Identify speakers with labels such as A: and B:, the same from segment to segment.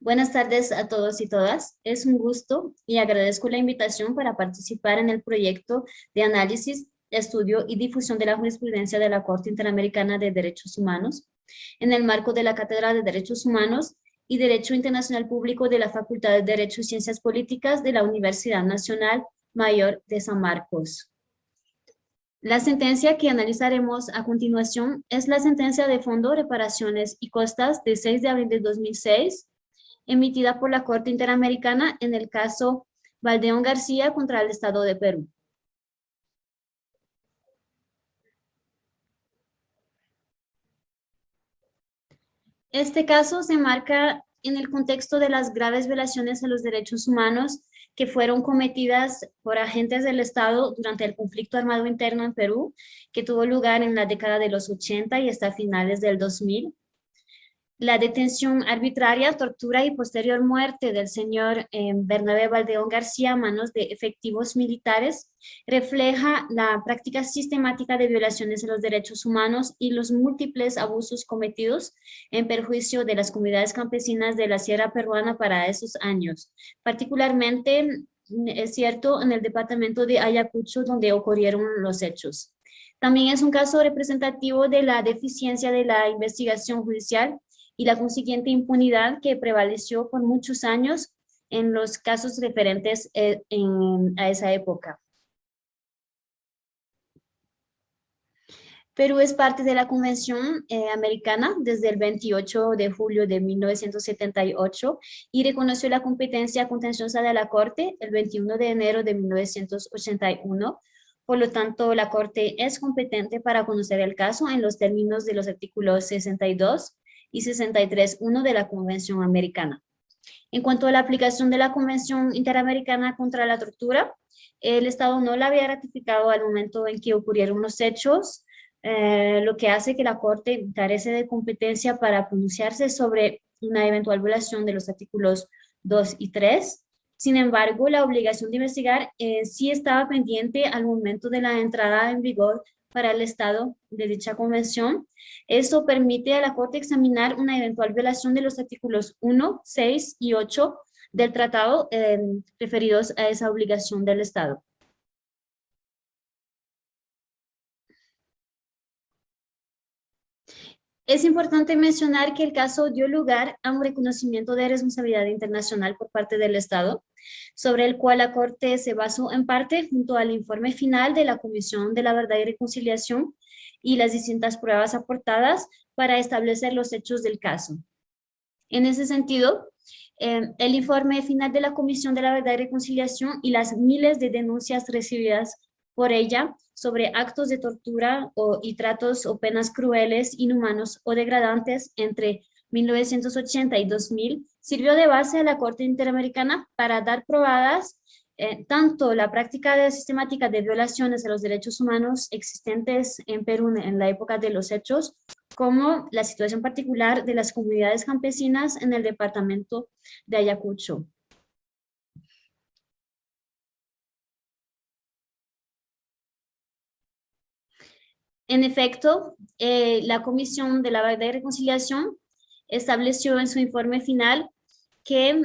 A: Buenas tardes a todos y todas. Es un gusto y agradezco la invitación para participar en el proyecto de análisis, estudio y difusión de la jurisprudencia de la Corte Interamericana de Derechos Humanos en el marco de la Cátedra de Derechos Humanos y Derecho Internacional Público de la Facultad de Derecho y Ciencias Políticas de la Universidad Nacional Mayor de San Marcos. La sentencia que analizaremos a continuación es la sentencia de Fondo, Reparaciones y Costas de 6 de abril de 2006, emitida por la Corte Interamericana en el caso Valdeón García contra el Estado de Perú. Este caso se marca en el contexto de las graves violaciones a los derechos humanos que fueron cometidas por agentes del Estado durante el conflicto armado interno en Perú, que tuvo lugar en la década de los 80 y hasta finales del 2000. La detención arbitraria, tortura y posterior muerte del señor Bernabé Valdeón García a manos de efectivos militares refleja la práctica sistemática de violaciones a los derechos humanos y los múltiples abusos cometidos en perjuicio de las comunidades campesinas de la Sierra Peruana para esos años. Particularmente, es cierto, en el departamento de Ayacucho, donde ocurrieron los hechos. También es un caso representativo de la deficiencia de la investigación judicial y la consiguiente impunidad que prevaleció por muchos años en los casos referentes a esa época. Perú es parte de la Convención Americana desde el 28 de julio de 1978 y reconoció la competencia contenciosa de la Corte el 21 de enero de 1981. Por lo tanto, la Corte es competente para conocer el caso en los términos de los artículos 62 y 63.1 de la Convención Americana. En cuanto a la aplicación de la Convención Interamericana contra la Tortura, el Estado no la había ratificado al momento en que ocurrieron los hechos, lo que hace que la Corte carece de competencia para pronunciarse sobre una eventual violación de los artículos 2 y 3. Sin embargo, la obligación de investigar sí estaba pendiente al momento de la entrada en vigor para el Estado de dicha convención. Esto permite a la Corte examinar una eventual violación de los artículos 1, 6 y 8 del tratado referidos a esa obligación del Estado. Es importante mencionar que el caso dio lugar a un reconocimiento de responsabilidad internacional por parte del Estado, sobre el cual la Corte se basó en parte junto al informe final de la Comisión de la Verdad y Reconciliación y las distintas pruebas aportadas para establecer los hechos del caso. En ese sentido, el informe final de la Comisión de la Verdad y Reconciliación y las miles de denuncias recibidas por ella sobre actos de tortura y tratos o penas crueles, inhumanos o degradantes entre 1980 y 2000, sirvió de base a la Corte Interamericana para dar probadas tanto la práctica sistemática de violaciones a los derechos humanos existentes en Perú en la época de los hechos, como la situación particular de las comunidades campesinas en el departamento de Ayacucho. En efecto, la Comisión de la Verdad y Reconciliación estableció en su informe final que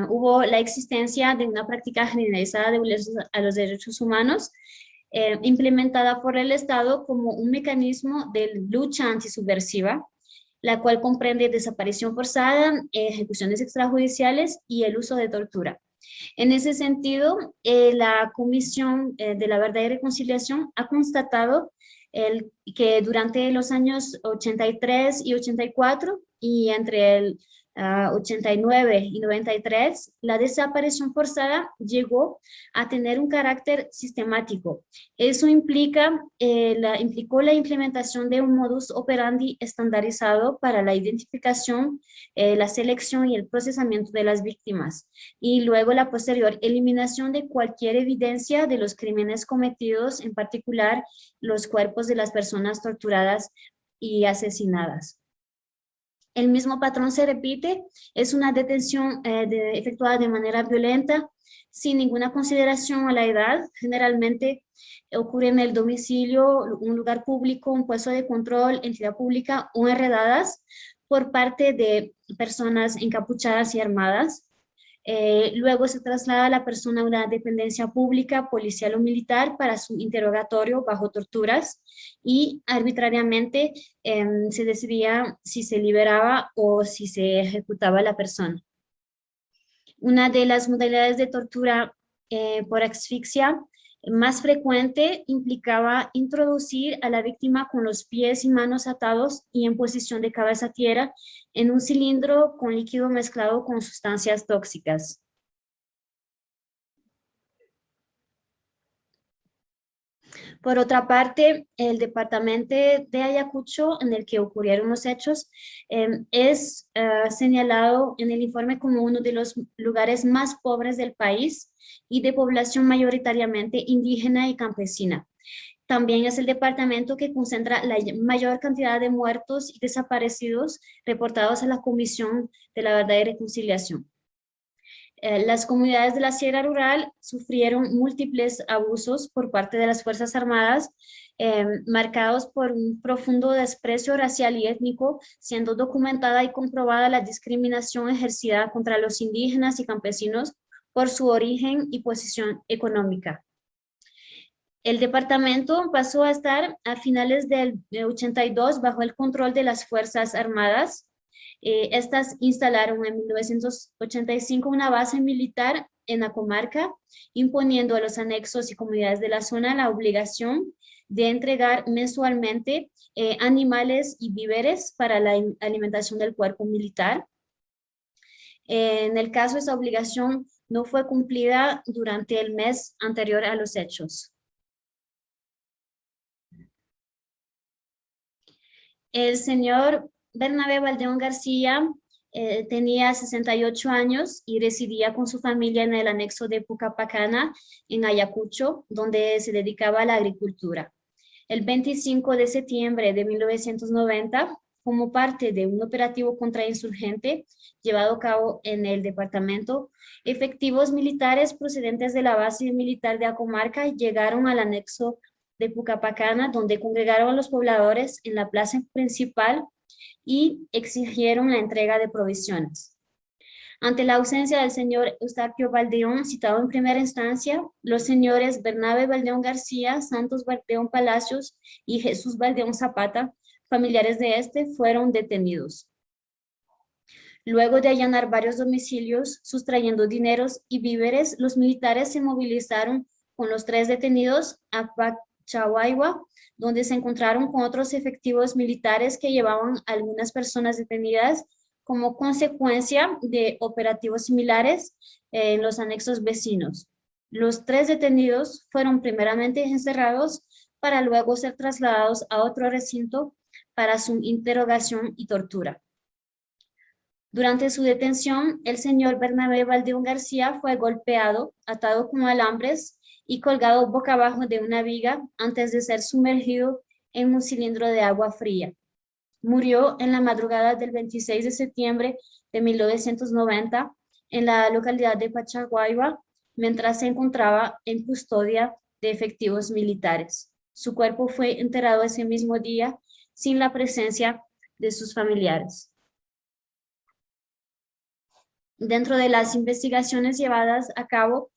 A: hubo la existencia de una práctica generalizada de violaciones a los derechos humanos implementada por el Estado como un mecanismo de lucha antisubversiva, la cual comprende desaparición forzada, ejecuciones extrajudiciales y el uso de tortura. En ese sentido, la Comisión de la Verdad y Reconciliación ha constatado que durante los años 83 y 84 y entre el 89 y 93, la desaparición forzada llegó a tener un carácter sistemático. Eso implicó la implementación de un modus operandi estandarizado para la identificación, la selección y el procesamiento de las víctimas, y luego la posterior eliminación de cualquier evidencia de los crímenes cometidos, en particular los cuerpos de las personas torturadas y asesinadas. El mismo patrón se repite, es una detención efectuada de manera violenta, sin ninguna consideración a la edad, generalmente ocurre en el domicilio, un lugar público, un puesto de control, entidad pública o en redadas, por parte de personas encapuchadas y armadas. Luego se traslada a la persona a una dependencia pública, policial o militar para su interrogatorio bajo torturas y arbitrariamente se decidía si se liberaba o si se ejecutaba a la persona. Una de las modalidades de tortura por asfixia más frecuente implicaba introducir a la víctima con los pies y manos atados y en posición de cabeza a tierra en un cilindro con líquido mezclado con sustancias tóxicas. Por otra parte, el departamento de Ayacucho, en el que ocurrieron los hechos, es señalado en el informe como uno de los lugares más pobres del país y de población mayoritariamente indígena y campesina. También es el departamento que concentra la mayor cantidad de muertos y desaparecidos reportados a la Comisión de la Verdad y Reconciliación. Las comunidades de la Sierra Rural sufrieron múltiples abusos por parte de las Fuerzas Armadas, marcados por un profundo desprecio racial y étnico, siendo documentada y comprobada la discriminación ejercida contra los indígenas y campesinos por su origen y posición económica. El departamento pasó a estar a finales del 82 bajo el control de las Fuerzas Armadas. Estas instalaron en 1985 una base militar en la comarca, imponiendo a los anexos y comunidades de la zona la obligación de entregar mensualmente animales y víveres para la alimentación del cuerpo militar. En el caso, esa obligación no fue cumplida durante el mes anterior a los hechos. El señor Bernabé Valdeón García tenía 68 años y residía con su familia en el anexo de Pucapacana, en Ayacucho, donde se dedicaba a la agricultura. El 25 de septiembre de 1990, como parte de un operativo contrainsurgente llevado a cabo en el departamento, efectivos militares procedentes de la base militar de Acomarca llegaron al anexo de Pucapacana, donde congregaron a los pobladores en la plaza principal y exigieron la entrega de provisiones. Ante la ausencia del señor Eustaquio Valdeón, citado en primera instancia, los señores Bernabé Valdeón García, Santos Valdeón Palacios y Jesús Valdeón Zapata, familiares de este, fueron detenidos. Luego de allanar varios domicilios, sustrayendo dineros y víveres, los militares se movilizaron con los 3 detenidos a Pachaguayua, donde se encontraron con otros efectivos militares que llevaban a algunas personas detenidas como consecuencia de operativos similares en los anexos vecinos. Los 3 detenidos fueron primeramente encerrados para luego ser trasladados a otro recinto para su interrogación y tortura. Durante su detención, el señor Bernabé Valdeón García fue golpeado, atado con alambres y colgado boca abajo de una viga antes de ser sumergido en un cilindro de agua fría. Murió en la madrugada del 26 de septiembre de 1990 en la localidad de Pachaguayua, mientras se encontraba en custodia de efectivos militares. Su cuerpo fue enterrado ese mismo día sin la presencia de sus familiares. Dentro de las investigaciones llevadas a cabo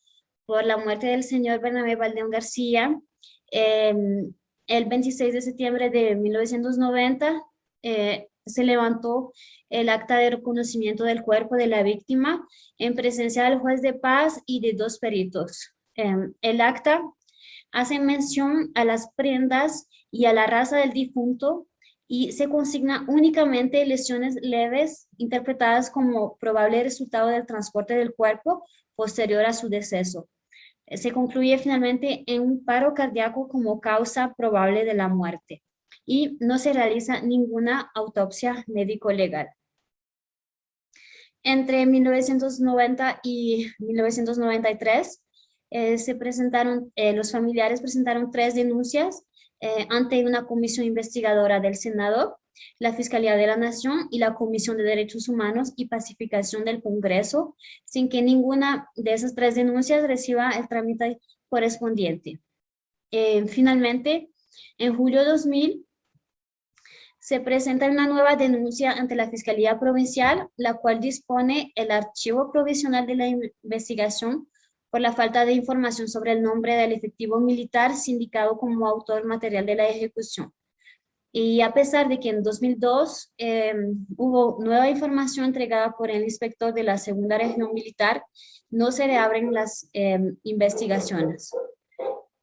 A: por la muerte del señor Bernabé Valdeón García, el 26 de septiembre de 1990 se levantó el acta de reconocimiento del cuerpo de la víctima en presencia del juez de paz y de 2 peritos. El acta hace mención a las prendas y a la raza del difunto y se consigna únicamente lesiones leves interpretadas como probable resultado del transporte del cuerpo posterior a su deceso. Se concluye finalmente en un paro cardíaco como causa probable de la muerte y no se realiza ninguna autopsia médico-legal. Entre 1990 y 1993, los familiares presentaron 3 denuncias ante una comisión investigadora del Senado, la Fiscalía de la Nación y la Comisión de Derechos Humanos y Pacificación del Congreso, sin que ninguna de esas 3 denuncias reciba el trámite correspondiente. Finalmente, en julio de 2000, Se presenta una nueva denuncia ante la Fiscalía Provincial, la cual dispone el archivo provisional de la investigación por la falta de información sobre el nombre del efectivo militar sindicado como autor material de la ejecución. Y a pesar de que en 2002 hubo nueva información entregada por el inspector de la Segunda Región Militar, no se reabren las investigaciones.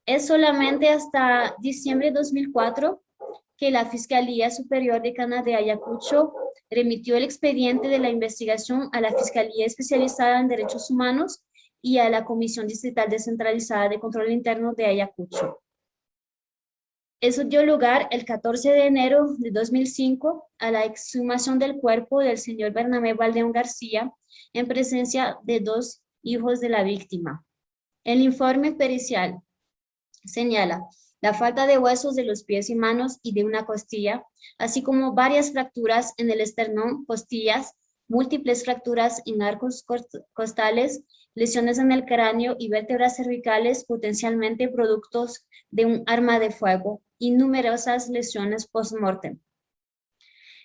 A: Es solamente hasta diciembre de 2004 que la Fiscalía Superior de Cana de Ayacucho remitió el expediente de la investigación a la Fiscalía Especializada en Derechos Humanos y a la Comisión Distrital Descentralizada de Control Interno de Ayacucho. Eso dio lugar el 14 de enero de 2005 a la exhumación del cuerpo del señor Bernabé Baldeón García en presencia de 2 hijos de la víctima. El informe pericial señala la falta de huesos de los pies y manos y de una costilla, así como varias fracturas en el esternón, costillas, múltiples fracturas en arcos costales, lesiones en el cráneo y vértebras cervicales potencialmente productos de un arma de fuego y numerosas lesiones post-mortem.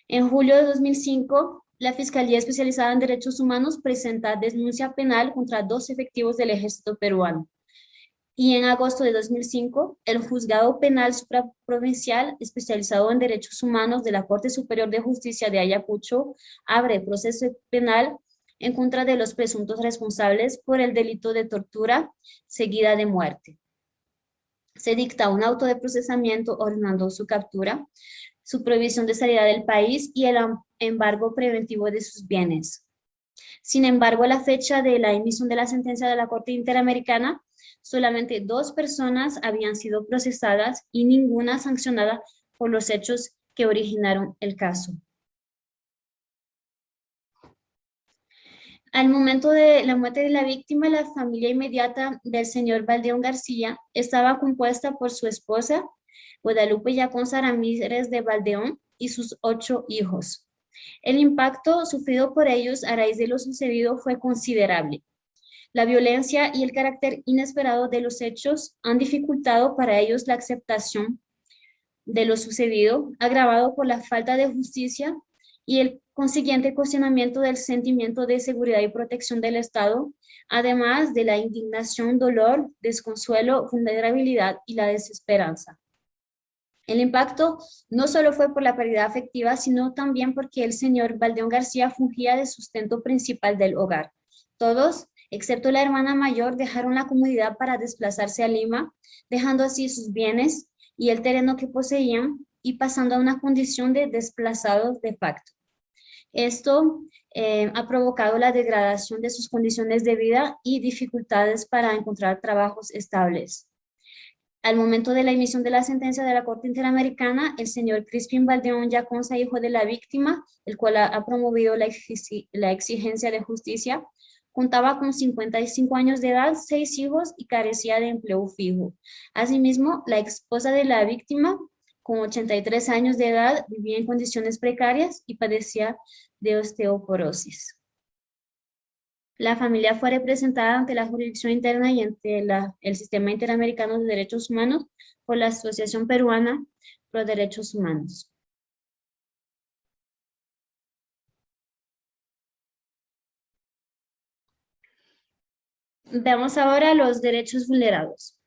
A: En julio de 2005, la Fiscalía Especializada en Derechos Humanos presenta denuncia penal contra 2 efectivos del ejército peruano. Y en agosto de 2005, el Juzgado Penal Supraprovincial especializado en Derechos Humanos de la Corte Superior de Justicia de Ayacucho abre proceso penal en contra de los presuntos responsables por el delito de tortura seguida de muerte. Se dicta un auto de procesamiento ordenando su captura, su prohibición de salida del país y el embargo preventivo de sus bienes. Sin embargo, a la fecha de la emisión de la sentencia de la Corte Interamericana, solamente 2 personas habían sido procesadas y ninguna sancionada por los hechos que originaron el caso. Al momento de la muerte de la víctima, la familia inmediata del señor Baldeón García estaba compuesta por su esposa, Guadalupe Yaconza Ramírez de Baldeón, y sus 8 hijos. El impacto sufrido por ellos a raíz de lo sucedido fue considerable. La violencia y el carácter inesperado de los hechos han dificultado para ellos la aceptación de lo sucedido, agravado por la falta de justicia y el consiguiente cuestionamiento del sentimiento de seguridad y protección del Estado, además de la indignación, dolor, desconsuelo, vulnerabilidad y la desesperanza. El impacto no solo fue por la pérdida afectiva, sino también porque el señor Baldeón García fungía de sustento principal del hogar. Todos, excepto la hermana mayor, dejaron la comunidad para desplazarse a Lima, dejando así sus bienes y el terreno que poseían y pasando a una condición de desplazados de facto. Esto ha provocado la degradación de sus condiciones de vida y dificultades para encontrar trabajos estables. Al momento de la emisión de la sentencia de la Corte Interamericana, el señor Crispin Baldeón Yaconza, hijo de la víctima, el cual ha promovido la exigencia de justicia, contaba con 55 años de edad, 6 hijos y carecía de empleo fijo. Asimismo, la esposa de la víctima, con 83 años de edad, vivía en condiciones precarias y padecía de osteoporosis. La familia fue representada ante la jurisdicción interna y ante el Sistema Interamericano de Derechos Humanos por la Asociación Peruana Pro Derechos Humanos. Veamos ahora los derechos vulnerados.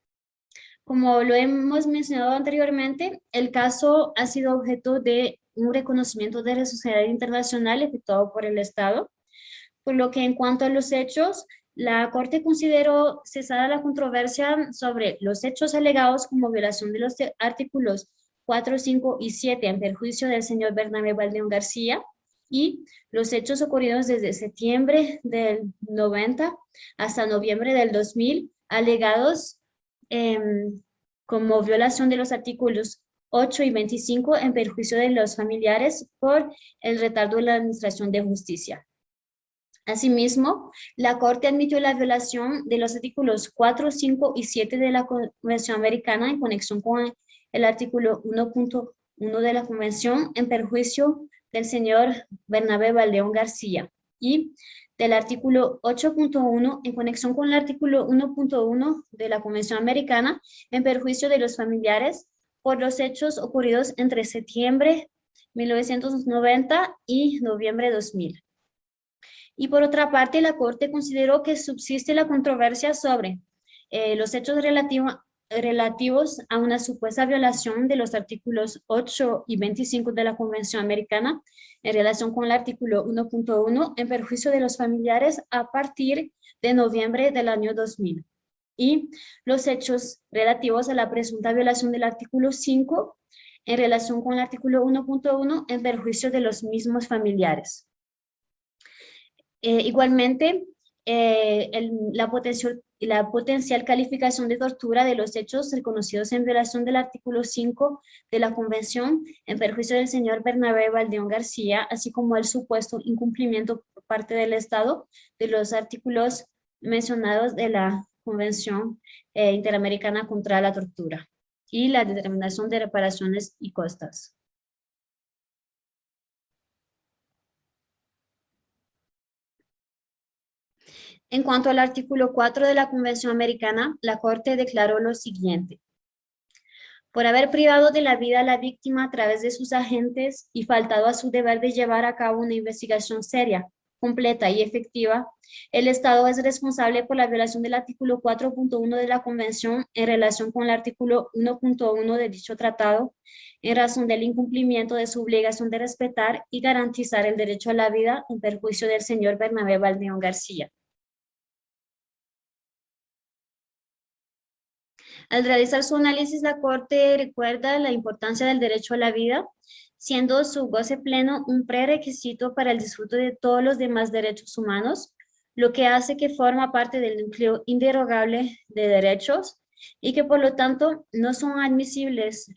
A: Como lo hemos mencionado anteriormente, el caso ha sido objeto de un reconocimiento de responsabilidad internacional efectuado por el Estado, por lo que en cuanto a los hechos, la Corte consideró cesada la controversia sobre los hechos alegados como violación de los artículos 4, 5 y 7 en perjuicio del señor Bernabé Baldeón García y los hechos ocurridos desde septiembre del 90 hasta noviembre del 2000 alegados como violación de los artículos 8 y 25 en perjuicio de los familiares por el retardo en la administración de justicia. Asimismo, la Corte admitió la violación de los artículos 4, 5 y 7 de la Convención Americana en conexión con el artículo 1.1 de la Convención en perjuicio del señor Bernabé Baldeón García y del artículo 8.1 en conexión con el artículo 1.1 de la Convención Americana en perjuicio de los familiares por los hechos ocurridos entre septiembre 1990 y noviembre 2000. Y por otra parte, la Corte consideró que subsiste la controversia sobre los hechos relativos a una supuesta violación de los artículos 8 y 25 de la Convención Americana en relación con el artículo 1.1 en perjuicio de los familiares a partir de noviembre del año 2000. Y los hechos relativos a la presunta violación del artículo 5 en relación con el artículo 1.1 en perjuicio de los mismos familiares. Igualmente, la potencial calificación de tortura de los hechos reconocidos en violación del artículo 5 de la Convención en perjuicio del señor Bernabé Valdeón García, así como el supuesto incumplimiento por parte del Estado de los artículos mencionados de la Convención Interamericana contra la Tortura y la determinación de reparaciones y costas. En cuanto al artículo 4 de la Convención Americana, la Corte declaró lo siguiente: por haber privado de la vida a la víctima a través de sus agentes y faltado a su deber de llevar a cabo una investigación seria, completa y efectiva, el Estado es responsable por la violación del artículo 4.1 de la Convención en relación con el artículo 1.1 de dicho tratado, en razón del incumplimiento de su obligación de respetar y garantizar el derecho a la vida en perjuicio del señor Bernabé Valdeón García. Al realizar su análisis, la Corte recuerda la importancia del derecho a la vida, siendo su goce pleno un prerequisito para el disfrute de todos los demás derechos humanos, lo que hace que forma parte del núcleo inderogable de derechos y que por lo tanto no son admisibles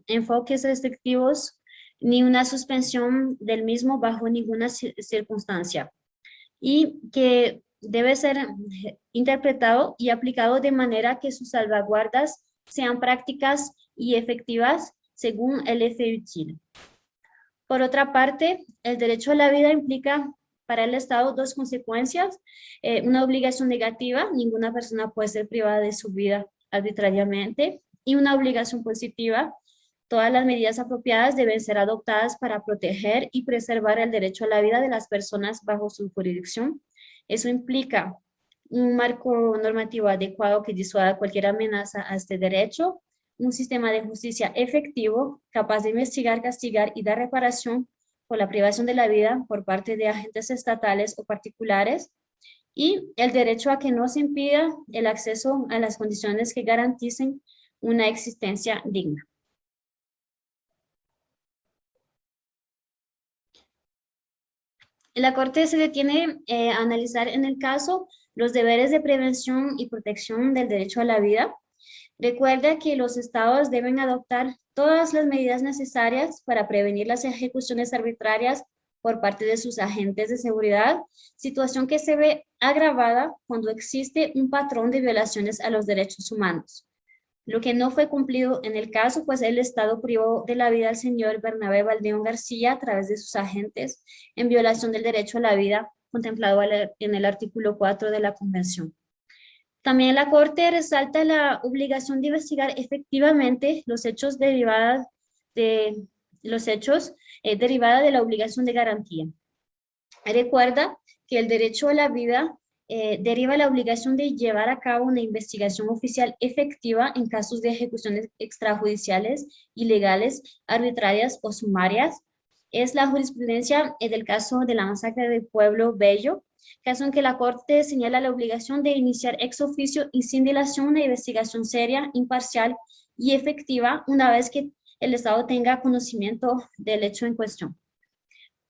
A: enfoques restrictivos ni una suspensión del mismo bajo ninguna circunstancia, y que debe ser interpretado y aplicado de manera que sus salvaguardas sean prácticas y efectivas según el eje útil. Por otra parte, el derecho a la vida implica para el Estado dos consecuencias: una obligación negativa, ninguna persona puede ser privada de su vida arbitrariamente, y una obligación positiva, todas las medidas apropiadas deben ser adoptadas para proteger y preservar el derecho a la vida de las personas bajo su jurisdicción. Eso implica un marco normativo adecuado que disuada cualquier amenaza a este derecho, un sistema de justicia efectivo, capaz de investigar, castigar y dar reparación por la privación de la vida por parte de agentes estatales o particulares, y el derecho a que no se impida el acceso a las condiciones que garanticen una existencia digna. La Corte se detiene a analizar en el caso los deberes de prevención y protección del derecho a la vida. Recuerda que los estados deben adoptar todas las medidas necesarias para prevenir las ejecuciones arbitrarias por parte de sus agentes de seguridad, situación que se ve agravada cuando existe un patrón de violaciones a los derechos humanos. Lo que no fue cumplido en el caso, pues el Estado privó de la vida al señor Bernabé Valdeón García a través de sus agentes en violación del derecho a la vida contemplado en el artículo 4 de la Convención. También la Corte resalta la obligación de investigar efectivamente los hechos derivada de la obligación de garantía. Recuerda que el derecho a la vida deriva la obligación de llevar a cabo una investigación oficial efectiva en casos de ejecuciones extrajudiciales, ilegales, arbitrarias o sumarias. Es la jurisprudencia del caso de la masacre del Pueblo Bello, caso en que la Corte señala la obligación de iniciar ex oficio y sin dilación una investigación seria, imparcial y efectiva una vez que el Estado tenga conocimiento del hecho en cuestión.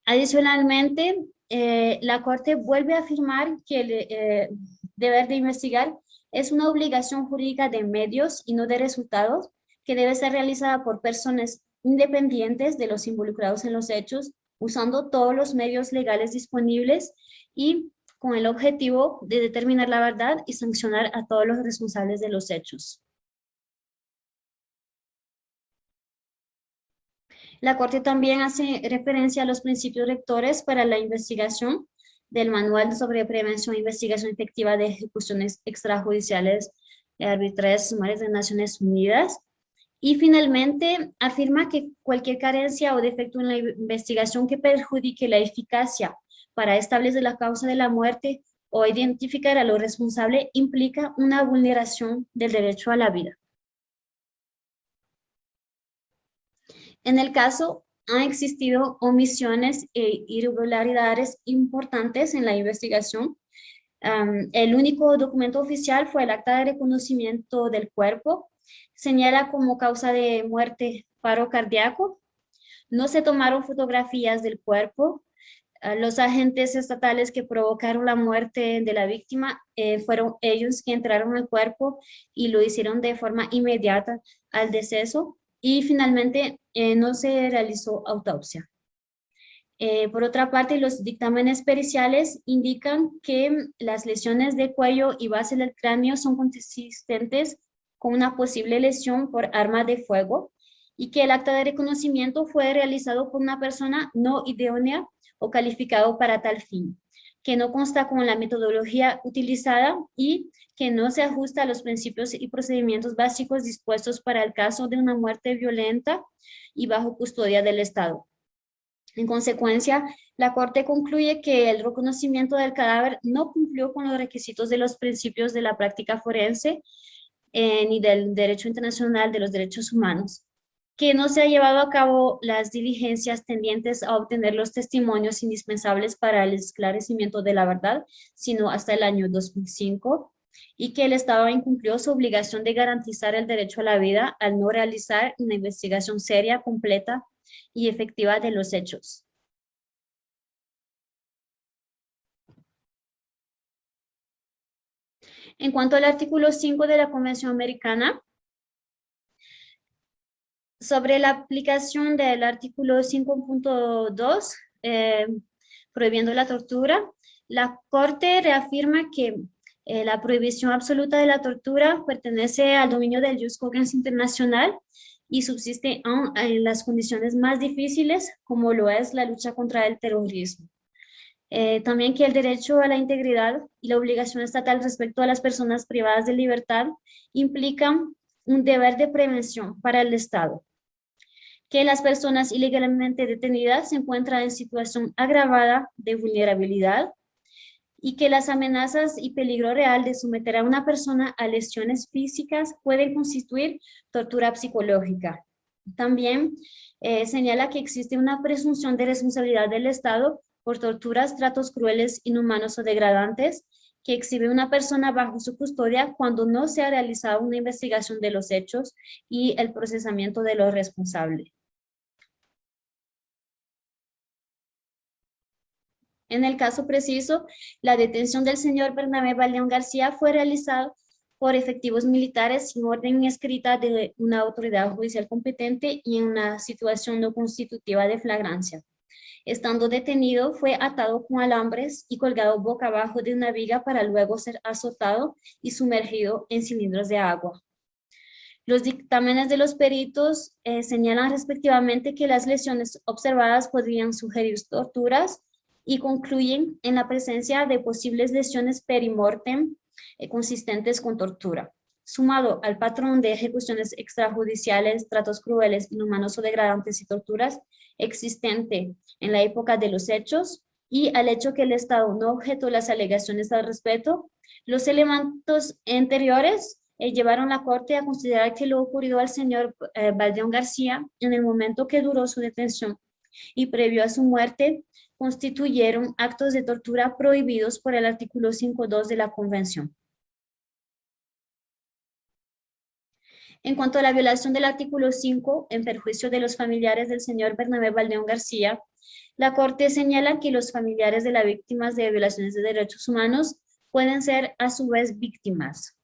A: Adicionalmente, la Corte vuelve a afirmar que el deber de investigar es una obligación jurídica de medios y no de resultados, que debe ser realizada por personas independientes de los involucrados en los hechos, usando todos los medios legales disponibles y con el objetivo de determinar la verdad y sancionar a todos los responsables de los hechos. La Corte también hace referencia a los principios rectores para la investigación del Manual sobre Prevención e Investigación Efectiva de Ejecuciones Extrajudiciales Arbitrarias y Sumarias de Naciones Unidas, Y finalmente, afirma que cualquier carencia o defecto en la investigación que perjudique la eficacia para establecer la causa de la muerte o identificar a lo responsable implica una vulneración del derecho a la vida. En el caso, han existido omisiones e irregularidades importantes en la investigación. El único documento oficial fue el acta de reconocimiento del cuerpo. Señala como causa de muerte paro cardíaco. No se tomaron fotografías del cuerpo. Los agentes estatales que provocaron la muerte de la víctima fueron ellos que entraron al cuerpo y lo hicieron de forma inmediata al deceso. Y finalmente no se realizó autopsia. Por otra parte, los dictámenes periciales indican que las lesiones de cuello y base del cráneo son consistentes con una posible lesión por arma de fuego y que el acta de reconocimiento fue realizado por una persona no idónea o calificado para tal fin, que no consta con la metodología utilizada y que no se ajusta a los principios y procedimientos básicos dispuestos para el caso de una muerte violenta y bajo custodia del Estado. En consecuencia, la Corte concluye que el reconocimiento del cadáver no cumplió con los requisitos de los principios de la práctica forense ni del derecho internacional de los derechos humanos, que no se ha llevado a cabo las diligencias tendientes a obtener los testimonios indispensables para el esclarecimiento de la verdad, sino hasta el año 2005, y que el Estado incumplió su obligación de garantizar el derecho a la vida al no realizar una investigación seria, completa y efectiva de los hechos. En cuanto al artículo 5 de la Convención Americana, sobre la aplicación del artículo 5.2, prohibiendo la tortura, la Corte reafirma que la prohibición absoluta de la tortura pertenece al dominio del jus cogens internacional y subsiste en las condiciones más difíciles, como lo es la lucha contra el terrorismo. También que el derecho a la integridad y la obligación estatal respecto a las personas privadas de libertad implican un deber de prevención para el Estado. Que las personas ilegalmente detenidas se encuentran en situación agravada de vulnerabilidad y que las amenazas y peligro real de someter a una persona a lesiones físicas pueden constituir tortura psicológica. También señala que existe una presunción de responsabilidad del Estado por torturas, tratos crueles, inhumanos o degradantes que exhibe una persona bajo su custodia cuando no se ha realizado una investigación de los hechos y el procesamiento de los responsables. En el caso preciso, la detención del señor Bernabé Baldeón García fue realizada por efectivos militares sin orden escrita de una autoridad judicial competente y en una situación no constitutiva de flagrancia. Estando detenido, fue atado con alambres y colgado boca abajo de una viga para luego ser azotado y sumergido en cilindros de agua. Los dictámenes de los peritos señalan respectivamente que las lesiones observadas podrían sugerir torturas y concluyen en la presencia de posibles lesiones perimortem consistentes con tortura. Sumado al patrón de ejecuciones extrajudiciales, tratos crueles, inhumanos o degradantes y torturas existente en la época de los hechos y al hecho que el Estado no objetó las alegaciones al respecto, los elementos anteriores llevaron a la Corte a considerar que lo ocurrido al señor Baldeón García en el momento que duró su detención y previo a su muerte constituyeron actos de tortura prohibidos por el artículo 5.2 de la Convención. En cuanto a la violación del artículo 5 en perjuicio de los familiares del señor Bernabé Baldeón García, la Corte señala que los familiares de las víctimas de violaciones de derechos humanos pueden ser a su vez víctimas.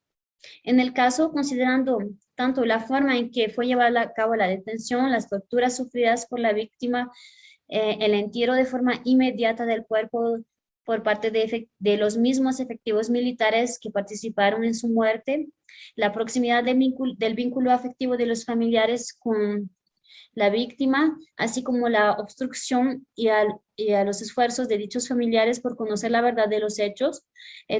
A: En el caso, considerando tanto la forma en que fue llevada a cabo la detención, las torturas sufridas por la víctima, el entierro de forma inmediata del cuerpo por parte de los mismos efectivos militares que participaron en su muerte, la proximidad del vínculo afectivo de los familiares con la víctima, así como la obstrucción y a los esfuerzos de dichos familiares por conocer la verdad de los hechos,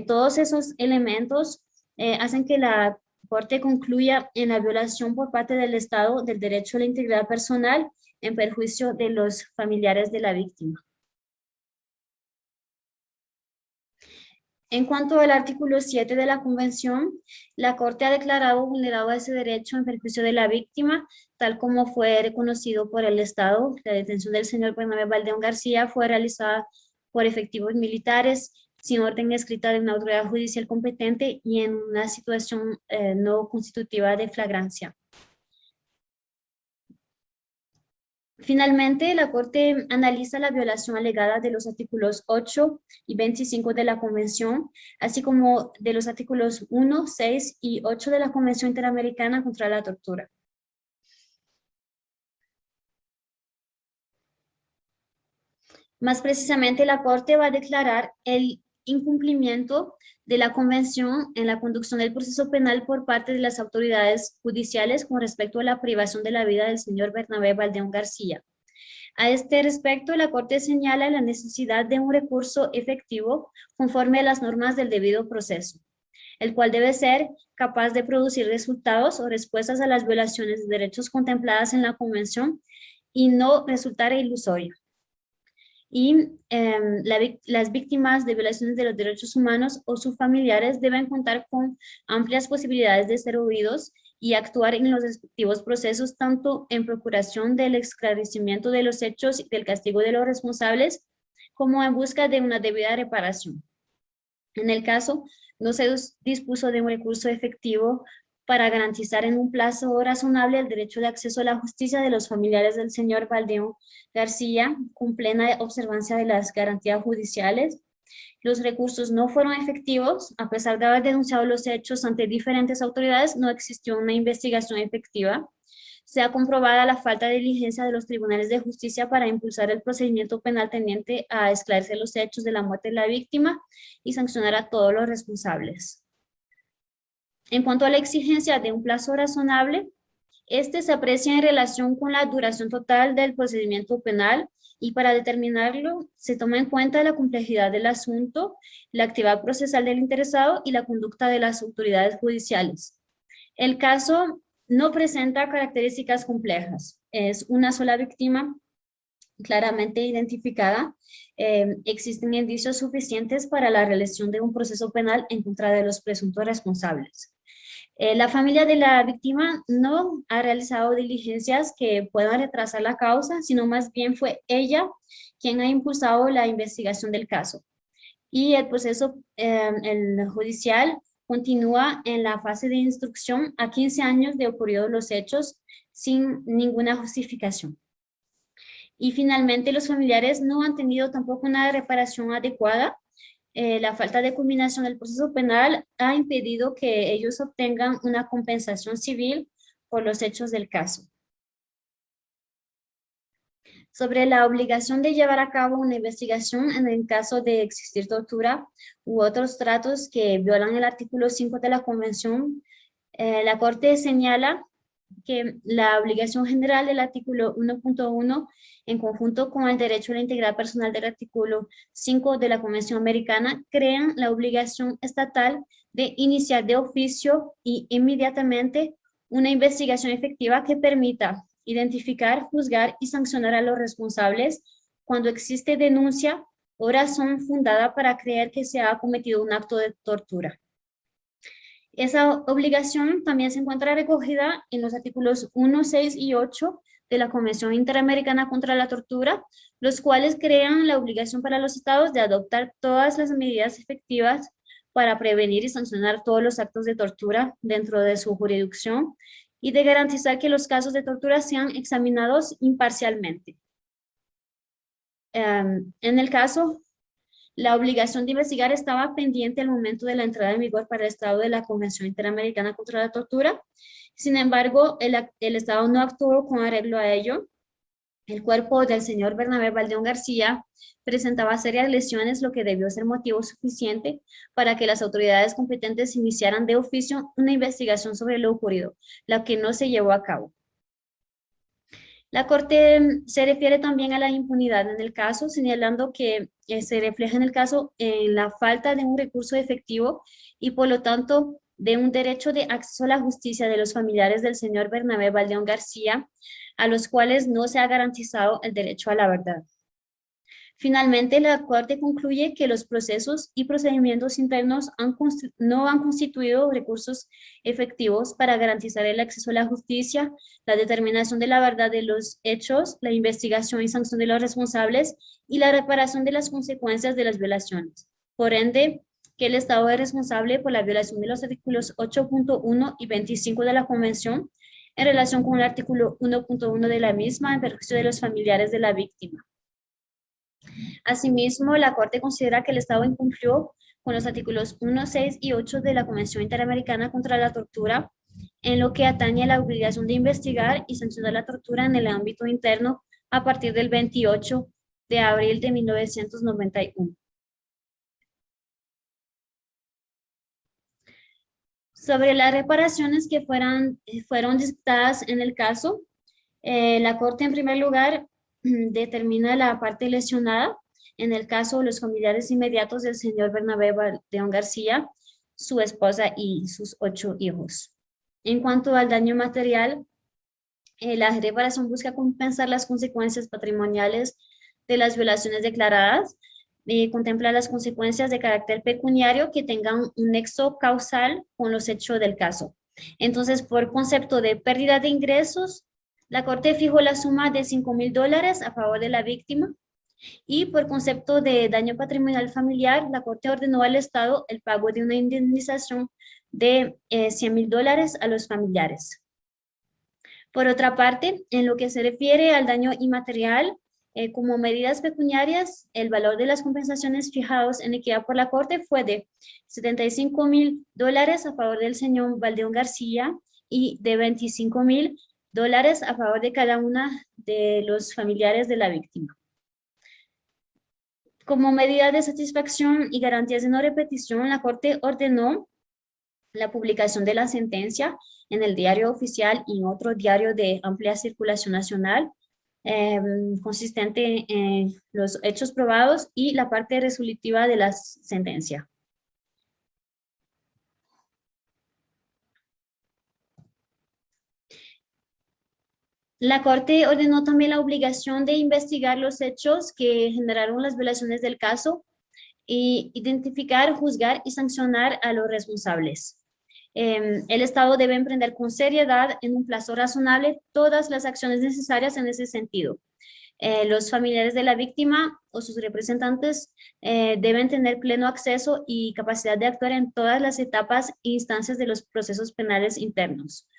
A: todos esos elementos hacen que la Corte concluya en la violación por parte del Estado del derecho a la integridad personal en perjuicio de los familiares de la víctima. En cuanto al artículo 7 de la Convención, la Corte ha declarado vulnerado ese derecho en perjuicio de la víctima, tal como fue reconocido por el Estado. La detención del señor Bernabé Baldeón García fue realizada por efectivos militares, sin orden escrita de una autoridad judicial competente y en una situación no constitutiva de flagrancia. Finalmente, la Corte analiza la violación alegada de los artículos 8 y 25 de la Convención, así como de los artículos 1, 6 y 8 de la Convención Interamericana contra la Tortura. Más precisamente, la Corte va a declarar el incumplimiento de la Convención en la conducción del proceso penal por parte de las autoridades judiciales con respecto a la privación de la vida del señor Bernabé Baldeón García. A este respecto, la Corte señala la necesidad de un recurso efectivo conforme a las normas del debido proceso, el cual debe ser capaz de producir resultados o respuestas a las violaciones de derechos contempladas en la Convención y no resultar ilusorio. Y las víctimas de violaciones de los derechos humanos o sus familiares deben contar con amplias posibilidades de ser oídos y actuar en los respectivos procesos, tanto en procuración del esclarecimiento de los hechos y del castigo de los responsables, como en busca de una debida reparación. En el caso, no se dispuso de un recurso efectivo para garantizar en un plazo razonable el derecho de acceso a la justicia de los familiares del señor Baldeón García, con plena observancia de las garantías judiciales. Los recursos no fueron efectivos, a pesar de haber denunciado los hechos ante diferentes autoridades, no existió una investigación efectiva. Se ha comprobado la falta de diligencia de los tribunales de justicia para impulsar el procedimiento penal tendiente a esclarecer los hechos de la muerte de la víctima y sancionar a todos los responsables. En cuanto a la exigencia de un plazo razonable, este se aprecia en relación con la duración total del procedimiento penal y para determinarlo se toma en cuenta la complejidad del asunto, la actividad procesal del interesado y la conducta de las autoridades judiciales. El caso no presenta características complejas, es una sola víctima claramente identificada, existen indicios suficientes para la realización de un proceso penal en contra de los presuntos responsables. La familia de la víctima no ha realizado diligencias que puedan retrasar la causa, sino más bien fue ella quien ha impulsado la investigación del caso. Y el proceso el judicial continúa en la fase de instrucción a 15 años de ocurridos los hechos sin ninguna justificación. Y finalmente los familiares no han tenido tampoco una reparación adecuada. La falta de culminación del proceso penal ha impedido que ellos obtengan una compensación civil por los hechos del caso. Sobre la obligación de llevar a cabo una investigación en el caso de existir tortura u otros tratos que violan el artículo 5 de la Convención, la Corte señala que la obligación general del artículo 1.1 en conjunto con el derecho a la integridad personal del artículo 5 de la Convención Americana crean la obligación estatal de iniciar de oficio y inmediatamente una investigación efectiva que permita identificar, juzgar y sancionar a los responsables cuando existe denuncia o razón fundada para creer que se ha cometido un acto de tortura. Esa obligación también se encuentra recogida en los artículos 1, 6 y 8 de la Convención Interamericana contra la Tortura, los cuales crean la obligación para los estados de adoptar todas las medidas efectivas para prevenir y sancionar todos los actos de tortura dentro de su jurisdicción y de garantizar que los casos de tortura sean examinados imparcialmente. En el caso, la obligación de investigar estaba pendiente al momento de la entrada en vigor para el Estado de la Convención Interamericana contra la Tortura. Sin embargo, el Estado no actuó con arreglo a ello. El cuerpo del señor Bernabé Baldeón García presentaba serias lesiones, lo que debió ser motivo suficiente para que las autoridades competentes iniciaran de oficio una investigación sobre lo ocurrido, la que no se llevó a cabo. La Corte se refiere también a la impunidad en el caso, señalando que se refleja en el caso en la falta de un recurso efectivo y por lo tanto de un derecho de acceso a la justicia de los familiares del señor Bernabé Valdeón García, a los cuales no se ha garantizado el derecho a la verdad. Finalmente, la Corte concluye que los procesos y procedimientos internos no han constituido recursos efectivos para garantizar el acceso a la justicia, la determinación de la verdad de los hechos, la investigación y sanción de los responsables y la reparación de las consecuencias de las violaciones. Por ende, que el Estado es responsable por la violación de los artículos 8.1 y 25 de la Convención en relación con el artículo 1.1 de la misma en perjuicio de los familiares de la víctima. Asimismo, la Corte considera que el Estado incumplió con los artículos 1, 6 y 8 de la Convención Interamericana contra la Tortura en lo que atañe a la obligación de investigar y sancionar la tortura en el ámbito interno a partir del 28 de abril de 1991. Sobre las reparaciones que fueron dictadas en el caso, la Corte en primer lugar determina la parte lesionada, en el caso los familiares inmediatos del señor Bernabé Valdeón García, su esposa y sus 8 hijos. En cuanto al daño material, la reparación busca compensar las consecuencias patrimoniales de las violaciones declaradas, contempla las consecuencias de carácter pecuniario que tengan un nexo causal con los hechos del caso. Entonces, por concepto de pérdida de ingresos, la Corte fijó la suma de $5,000 a favor de la víctima y por concepto de daño patrimonial familiar, la Corte ordenó al Estado el pago de una indemnización de $100,000 a los familiares. Por otra parte, en lo que se refiere al daño inmaterial, como medidas pecuniarias, el valor de las compensaciones fijados en equidad por la Corte fue de $75,000 a favor del señor Valdeón García y de $25,000 a favor de cada una de los familiares de la víctima. Como medida de satisfacción y garantías de no repetición, la Corte ordenó la publicación de la sentencia en el diario oficial y en otro diario de amplia circulación nacional, consistente en los hechos probados y la parte resolutiva de la sentencia. La Corte ordenó también la obligación de investigar los hechos que generaron las violaciones del caso y identificar, juzgar y sancionar a los responsables. El Estado debe emprender con seriedad, en un plazo razonable, todas las acciones necesarias en ese sentido. Los familiares de la víctima o sus representantes deben tener pleno acceso y capacidad de actuar en todas las etapas e instancias de los procesos penales internos.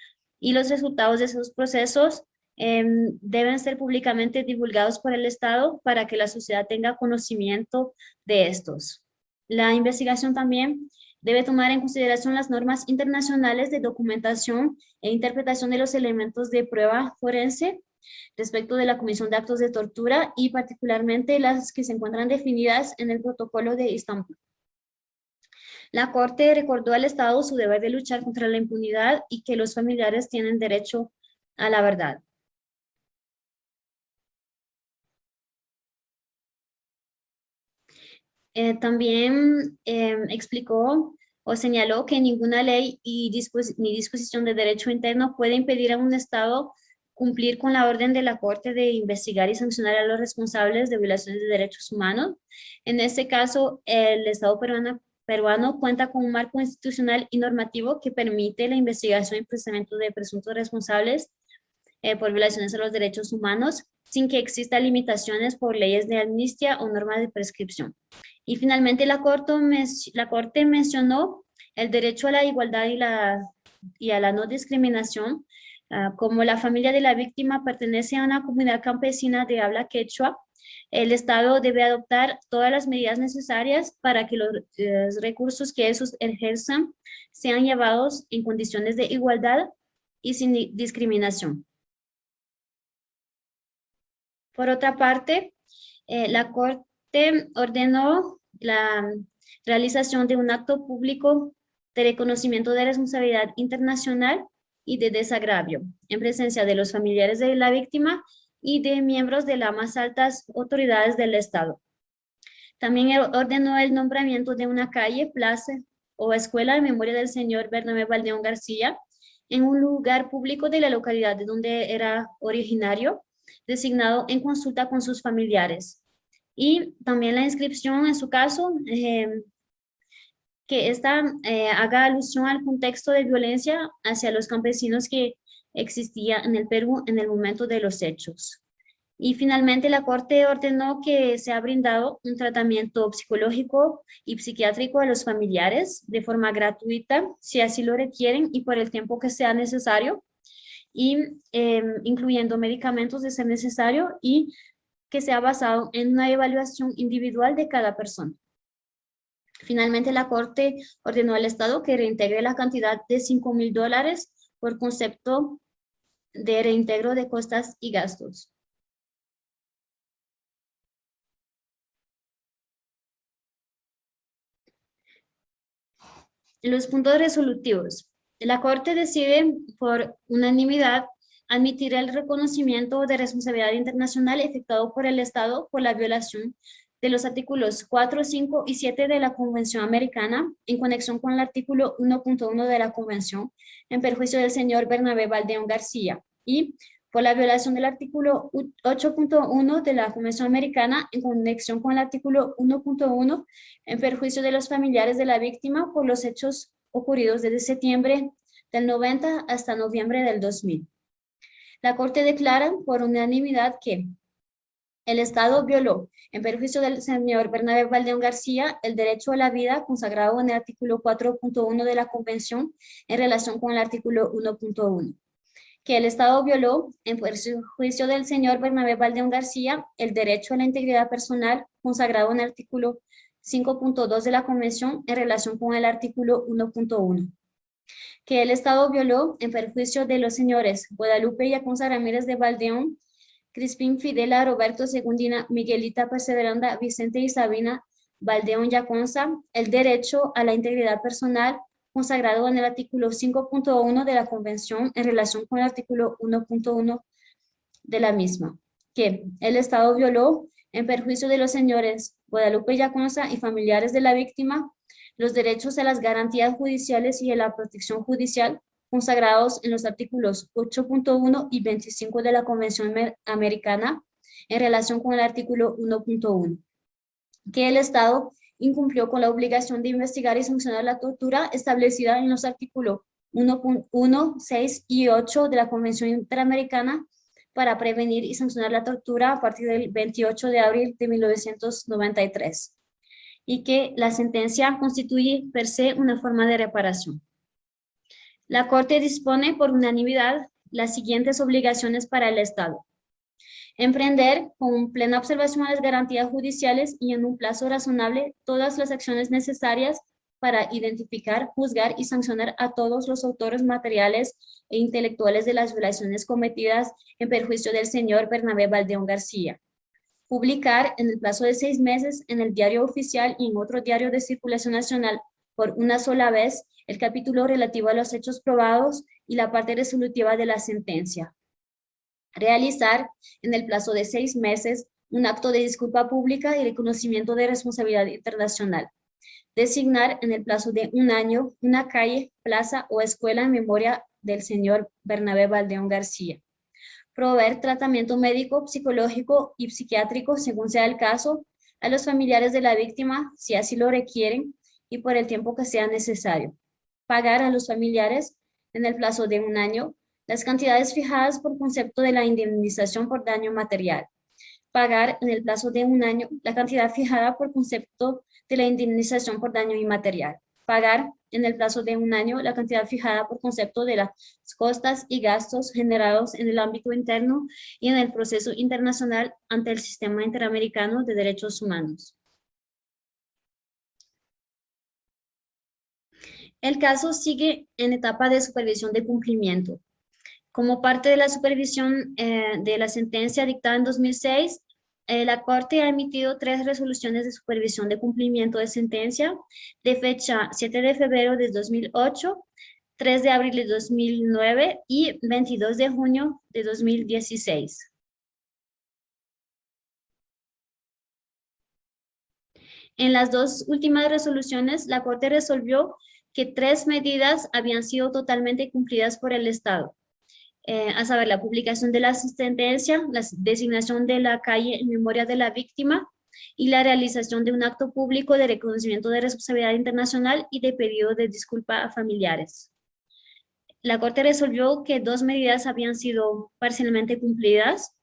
A: Y los resultados de esos procesos deben ser públicamente divulgados por el Estado para que la sociedad tenga conocimiento de estos. La investigación también debe tomar en consideración las normas internacionales de documentación e interpretación de los elementos de prueba forense respecto de la comisión de actos de tortura y particularmente las que se encuentran definidas en el Protocolo de Estambul. La Corte recordó al Estado su deber de luchar contra la impunidad y que los familiares tienen derecho a la verdad. También explicó o señaló que ninguna ley ni disposición de derecho interno puede impedir a un Estado cumplir con la orden de la Corte de investigar y sancionar a los responsables de violaciones de derechos humanos. En este caso, el Estado peruano cuenta con un marco institucional y normativo que permite la investigación y procesamiento de presuntos responsables por violaciones a los derechos humanos, sin que existan limitaciones por leyes de amnistía o normas de prescripción. Y finalmente la Corte mencionó el derecho a la igualdad y a la no discriminación. Como la familia de la víctima pertenece a una comunidad campesina de habla quechua, el Estado debe adoptar todas las medidas necesarias para que los recursos que ellos ejerzan sean llevados en condiciones de igualdad y sin discriminación. Por otra parte, la Corte ordenó la realización de un acto público de reconocimiento de responsabilidad internacional y de desagravio en presencia de los familiares de la víctima y de miembros de las más altas autoridades del Estado. También ordenó el nombramiento de una calle, plaza o escuela en memoria del señor Bernabé Baldeón García en un lugar público de la localidad de donde era originario, designado en consulta con sus familiares. Y también la inscripción, en su caso, que esta haga alusión al contexto de violencia hacia los campesinos que existía en el Perú en el momento de los hechos. Y finalmente la Corte ordenó que se ha brindado un tratamiento psicológico y psiquiátrico a los familiares de forma gratuita, si así lo requieren y por el tiempo que sea necesario, y incluyendo medicamentos de ser necesario y que sea basado en una evaluación individual de cada persona. Finalmente, la Corte ordenó al Estado que reintegre la cantidad de $5,000 por concepto de reintegro de costas y gastos. Los puntos resolutivos. La Corte decide por unanimidad admitir el reconocimiento de responsabilidad internacional efectuado por el Estado por la violación de los artículos 4, 5 y 7 de la Convención Americana en conexión con el artículo 1.1 de la Convención en perjuicio del señor Bernabé Baldeón García y por la violación del artículo 8.1 de la Convención Americana en conexión con el artículo 1.1 en perjuicio de los familiares de la víctima por los hechos ocurridos desde septiembre del 90 hasta noviembre del 2000. La Corte declara por unanimidad que el Estado violó, en perjuicio del señor Bernabé Baldeón García, el derecho a la vida consagrado en el artículo 4.1 de la Convención en relación con el artículo 1.1. Que el Estado violó, en perjuicio del señor Bernabé Baldeón García, el derecho a la integridad personal consagrado en el artículo 5.2 de la Convención en relación con el artículo 1.1. Que el Estado violó, en perjuicio de los señores Guadalupe y Aconza Ramírez de Baldeón, Crispín Fidela, Roberto Segundina, Miguelita Perseveranda, Vicente y Sabina Baldeón Yaconza, el derecho a la integridad personal consagrado en el artículo 5.1 de la Convención en relación con el artículo 1.1 de la misma. Que el Estado violó, en perjuicio de los señores Guadalupe Yaconza y familiares de la víctima, los derechos a las garantías judiciales y a la protección judicial consagrados en los artículos 8.1 y 25 de la Convención Americana en relación con el artículo 1.1. Que el Estado incumplió con la obligación de investigar y sancionar la tortura establecida en los artículos 1.1, 6 y 8 de la Convención Interamericana para prevenir y sancionar la tortura a partir del 28 de abril de 1993. Y que la sentencia constituye per se una forma de reparación. La Corte dispone por unanimidad las siguientes obligaciones para el Estado. Emprender con plena observación a las garantías judiciales y en un plazo razonable todas las acciones necesarias para identificar, juzgar y sancionar a todos los autores materiales e intelectuales de las violaciones cometidas en perjuicio del señor Bernabé Baldeón García. Publicar en el plazo de 6 meses en el diario oficial y en otro diario de circulación nacional por una sola vez el capítulo relativo a los hechos probados y la parte resolutiva de la sentencia. Realizar en el plazo de 6 meses un acto de disculpa pública y reconocimiento de responsabilidad internacional. Designar en el plazo de 1 año una calle, plaza o escuela en memoria del señor Bernabé Baldeón García. Proveer tratamiento médico, psicológico y psiquiátrico, según sea el caso, a los familiares de la víctima, si así lo requieren, y por el tiempo que sea necesario. Pagar a los familiares, en el plazo de 1 año, las cantidades fijadas por concepto de la indemnización por daño material. Pagar en el plazo de 1 año la cantidad fijada por concepto de la indemnización por daño inmaterial. Pagar en el plazo de 1 año la cantidad fijada por concepto de las costas y gastos generados en el ámbito interno y en el proceso internacional ante el Sistema Interamericano de Derechos Humanos. El caso sigue en etapa de supervisión de cumplimiento. Como parte de la supervisión de la sentencia dictada en 2006, la Corte ha emitido 3 resoluciones de supervisión de cumplimiento de sentencia de fecha 7 de febrero de 2008, 3 de abril de 2009 y 22 de junio de 2016. En las dos últimas resoluciones, la Corte resolvió que 3 medidas habían sido totalmente cumplidas por el Estado, a saber, la publicación de la sentencia, la designación de la calle en memoria de la víctima y la realización de un acto público de reconocimiento de responsabilidad internacional y de pedido de disculpa a familiares. La Corte resolvió que 2 medidas habían sido parcialmente cumplidas,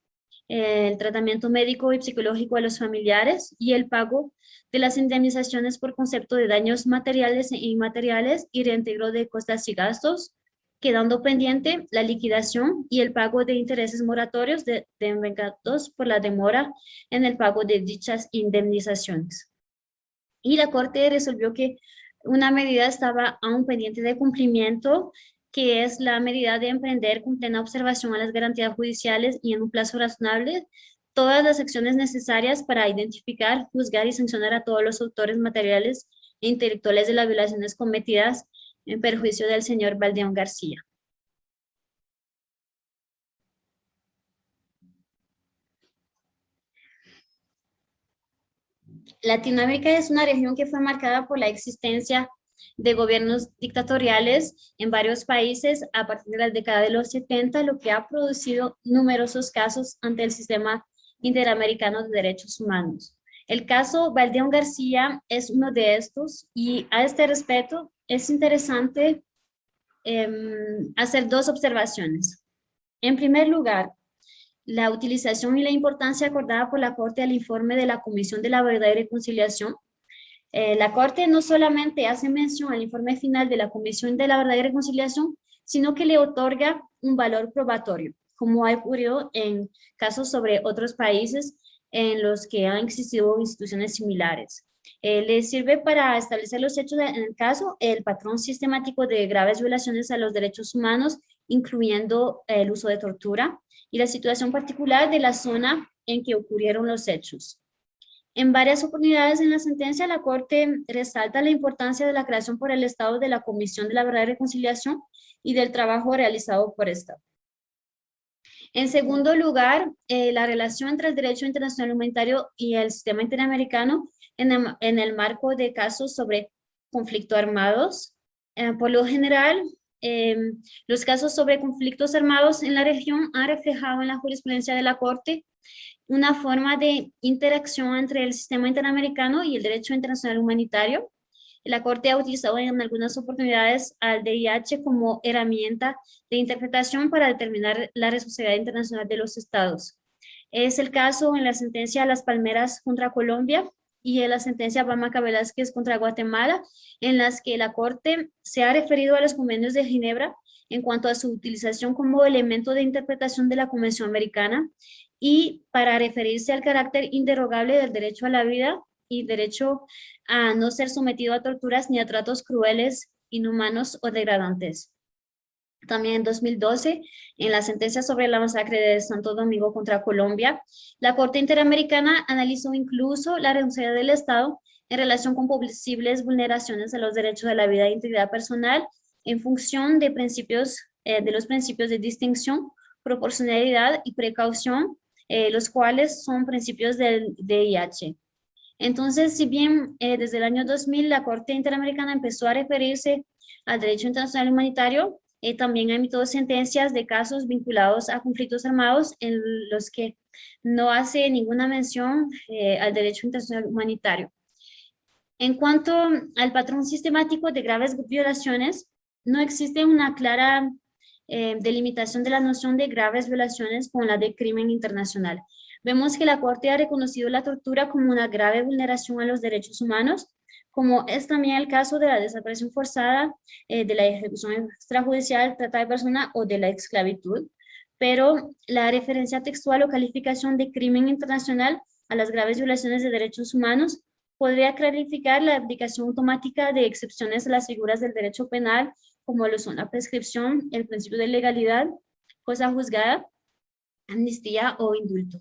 A: el tratamiento médico y psicológico a los familiares y el pago de las indemnizaciones por concepto de daños materiales e inmateriales y reintegro de costas y gastos, quedando pendiente la liquidación y el pago de intereses moratorios devengados por la demora en el pago de dichas indemnizaciones. Y la Corte resolvió que una medida estaba aún pendiente de cumplimiento, que es la medida de emprender con plena observación a las garantías judiciales y en un plazo razonable todas las acciones necesarias para identificar, juzgar y sancionar a todos los autores materiales e intelectuales de las violaciones cometidas en perjuicio del señor Baldeón García. Latinoamérica es una región que fue marcada por la existencia de gobiernos dictatoriales en varios países a partir de la década de los 70, lo que ha producido numerosos casos ante el sistema interamericano de derechos humanos. El caso Baldeón García es uno de estos y a este respecto es interesante hacer 2 observaciones. En primer lugar, la utilización y la importancia acordada por la Corte al informe de la Comisión de la Verdad y Reconciliación. La Corte no solamente hace mención al informe final de la Comisión de la Verdad y Reconciliación, sino que le otorga un valor probatorio, como ha ocurrido en casos sobre otros países en los que han existido instituciones similares. Le sirve para establecer los hechos en el caso, el patrón sistemático de graves violaciones a los derechos humanos, incluyendo el uso de tortura, y la situación particular de la zona en que ocurrieron los hechos. En varias oportunidades en la sentencia, la Corte resalta la importancia de la creación por el Estado de la Comisión de la Verdad y Reconciliación y del trabajo realizado por esta. En segundo lugar, la relación entre el derecho internacional humanitario y el sistema interamericano en el marco de casos sobre conflictos armados. Por lo general, los casos sobre conflictos armados en la región han reflejado en la jurisprudencia de la Corte una forma de interacción entre el sistema interamericano y el derecho internacional humanitario. La Corte ha utilizado en algunas oportunidades al DIH como herramienta de interpretación para determinar la responsabilidad internacional de los estados. Es el caso en la sentencia Las Palmeras contra Colombia y en la sentencia Bamaca Velázquez contra Guatemala, en las que la Corte se ha referido a los convenios de Ginebra en cuanto a su utilización como elemento de interpretación de la Convención Americana y para referirse al carácter inderogable del derecho a la vida y derecho a no ser sometido a torturas ni a tratos crueles, inhumanos o degradantes. También en 2012, en la sentencia sobre la masacre de Santo Domingo contra Colombia, la Corte Interamericana analizó incluso la responsabilidad del Estado en relación con posibles vulneraciones a los derechos de la vida e integridad personal en función de los principios de distinción, proporcionalidad y precaución, los cuales son principios del DIH. Entonces, si bien desde el año 2000 la Corte Interamericana empezó a referirse al derecho internacional humanitario, también ha emitido sentencias de casos vinculados a conflictos armados en los que no hace ninguna mención al derecho internacional humanitario. En cuanto al patrón sistemático de graves violaciones, no existe una clara delimitación de la noción de graves violaciones con la de crimen internacional. Vemos que la Corte ha reconocido la tortura como una grave vulneración a los derechos humanos, como es también el caso de la desaparición forzada, de la ejecución extrajudicial, trata de persona o de la esclavitud, pero la referencia textual o calificación de crimen internacional a las graves violaciones de derechos humanos podría clarificar la aplicación automática de excepciones a las figuras del derecho penal, como lo son la prescripción, el principio de legalidad, cosa juzgada, amnistía o indulto.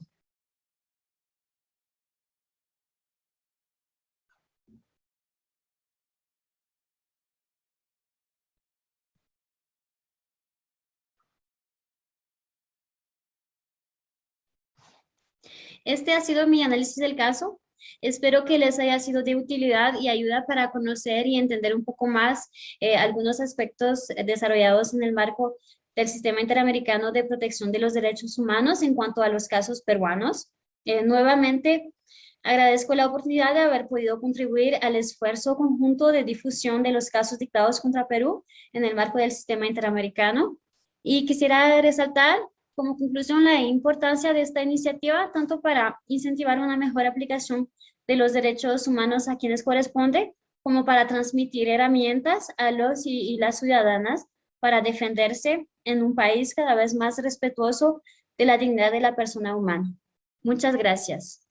A: Este ha sido mi análisis del caso. Espero que les haya sido de utilidad y ayuda para conocer y entender un poco más algunos aspectos desarrollados en el marco del Sistema Interamericano de Protección de los Derechos Humanos en cuanto a los casos peruanos. Nuevamente, agradezco la oportunidad de haber podido contribuir al esfuerzo conjunto de difusión de los casos dictados contra Perú en el marco del Sistema Interamericano. Y quisiera resaltar como conclusión la importancia de esta iniciativa, tanto para incentivar una mejor aplicación de los derechos humanos a quienes corresponde, como para transmitir herramientas a los y las ciudadanas para defenderse en un país cada vez más respetuoso de la dignidad de la persona humana. Muchas gracias.